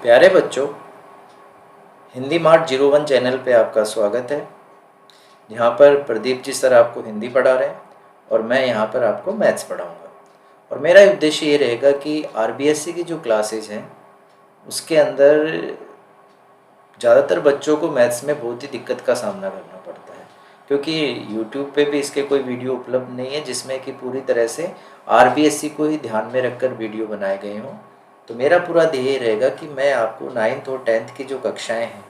प्यारे बच्चों, Hindi mart 01 channel पे आपका स्वागत है। यहाँ पर प्रदीप जी सर आपको हिंदी पढ़ा रहे हैं और मैं यहाँ पर आपको मैथ्स पढ़ाऊँगा। और मेरा उद्देश्य ये रहेगा कि आरबीएससी की जो क्लासेज हैं उसके अंदर ज़्यादातर बच्चों को मैथ्स में बहुत ही दिक्कत का सामना करना पड़ता है, क्योंकि यूट्यूब पे भी इसके कोई वीडियो उपलब्ध नहीं है जिसमें कि पूरी तरह से आरबीएससी को ही ध्यान में रखकर वीडियो बनाए गए हों। तो मेरा पूरा ध्येय रहेगा कि मैं आपको 9th और 10th की जो कक्षाएं हैं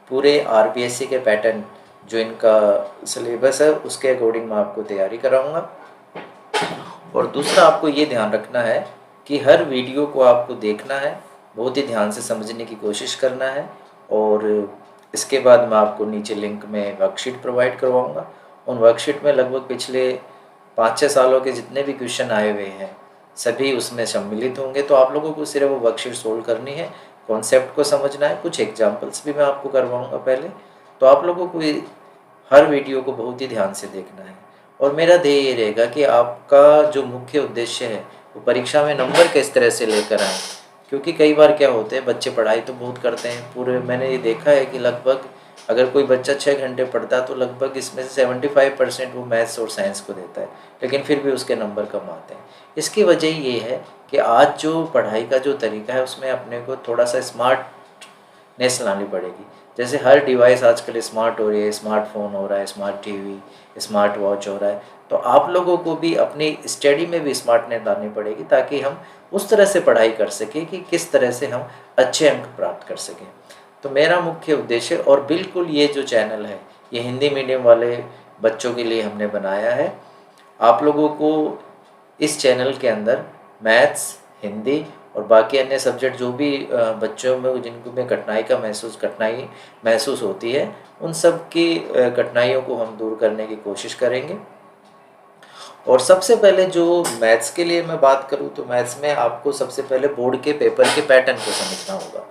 पूरे आरबीएससी के पैटर्न जो इनका सिलेबस है उसके अकॉर्डिंग मैं आपको तैयारी कराऊंगा। और दूसरा आपको ये ध्यान रखना है कि हर वीडियो को आपको देखना है, बहुत ही ध्यान से समझने की कोशिश करना है। और इसके बाद मैं आपको नीचे लिंक में वर्कशीट प्रोवाइड करवाऊँगा। उन वर्कशीट में लगभग पिछले 5-6 सालों के जितने भी क्वेश्चन आए हुए हैं सभी उसमें सम्मिलित होंगे। तो आप लोगों को सिर्फ वो वर्कशीट सोल्व करनी है, कॉन्सेप्ट को समझना है, कुछ एग्जाम्पल्स भी मैं आपको करवाऊँगा पहले। तो आप लोगों को हर वीडियो को बहुत ही ध्यान से देखना है। और मेरा ध्येय ये रहेगा कि आपका जो मुख्य उद्देश्य है वो परीक्षा में नंबर किस तरह से लेकर आएँ, क्योंकि कई बार क्या होते हैं बच्चे पढ़ाई तो बहुत करते हैं, पूरे मैंने ये देखा है कि लगभग अगर कोई बच्चा 6 घंटे पढ़ता है तो लगभग इसमें से 75% वो मैथ्स और साइंस को देता है, लेकिन फिर भी उसके नंबर कम आते हैं। इसकी वजह ये है कि आज जो पढ़ाई का जो तरीका है उसमें अपने को थोड़ा सा स्मार्टनेस लानी पड़ेगी। जैसे हर डिवाइस आजकल स्मार्ट हो रही है, स्मार्टफोन हो रहा है, स्मार्ट टीवी, स्मार्ट वॉच हो रहा है, तो आप लोगों को भी अपनी स्टडी में भी स्मार्टनेस लानी पड़ेगी ताकि हम उस तरह से पढ़ाई कर सकें कि किस तरह से हम अच्छे अंक प्राप्त कर सकें। तो मेरा मुख्य उद्देश्य, और बिल्कुल ये जो चैनल है ये हिंदी मीडियम वाले बच्चों के लिए हमने बनाया है। आप लोगों को इस चैनल के अंदर मैथ्स, हिंदी और बाकी अन्य सब्जेक्ट जो भी बच्चों में जिनको में कठिनाई महसूस होती है उन सब की कठिनाइयों को हम दूर करने की कोशिश करेंगे। और सबसे पहले जो मैथ्स के लिए मैं बात करूं तो मैथ्स में आपको सबसे पहले बोर्ड के पेपर के पैटर्न को समझना होगा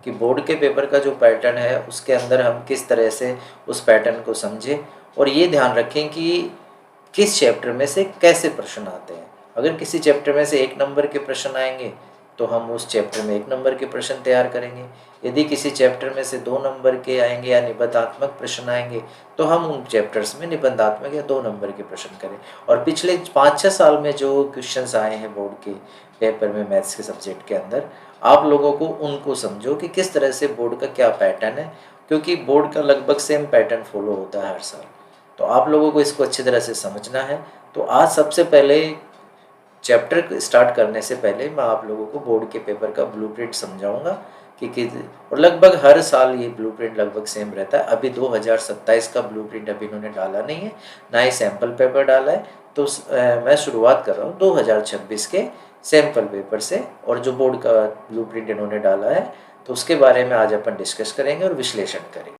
कि बोर्ड के पेपर का जो पैटर्न है उसके अंदर हम किस तरह से उस पैटर्न को समझें। और ये ध्यान रखें कि किस चैप्टर में से कैसे प्रश्न आते हैं। अगर किसी चैप्टर में से 1 नंबर के प्रश्न आएंगे तो हम उस चैप्टर में 1 नंबर के प्रश्न तैयार करेंगे। यदि किसी चैप्टर में से 2 नंबर के आएंगे या निबंधात्मक प्रश्न आएंगे तो हम उन चैप्टर्स में निबंधात्मक या 2 नंबर के प्रश्न करें। और पिछले 5-6 साल में जो क्वेश्चंस आए हैं बोर्ड के पेपर में मैथ्स के सब्जेक्ट के अंदर, आप लोगों को उनको समझो कि किस तरह से बोर्ड का क्या पैटर्न है, क्योंकि बोर्ड का लगभग सेम पैटर्न फॉलो होता है हर साल। तो आप लोगों को इसको अच्छी तरह से समझना है। तो आज सबसे पहले चैप्टर स्टार्ट करने से पहले मैं आप लोगों को बोर्ड के पेपर का ब्लूप्रिंट समझाऊंगा कि और लगभग हर साल ये ब्लूप्रिंट लगभग सेम रहता है। अभी 2027 का ब्लूप्रिंट अभी इन्होंने डाला नहीं है, ना ही सैम्पल पेपर डाला है। तो मैं शुरुआत कर रहा हूँ 2026 के सैम्पल पेपर से, और जो बोर्ड का ब्लूप्रिंट इन्होंने डाला है तो उसके बारे में आज अपन डिस्कस करेंगे और विश्लेषण करेंगे।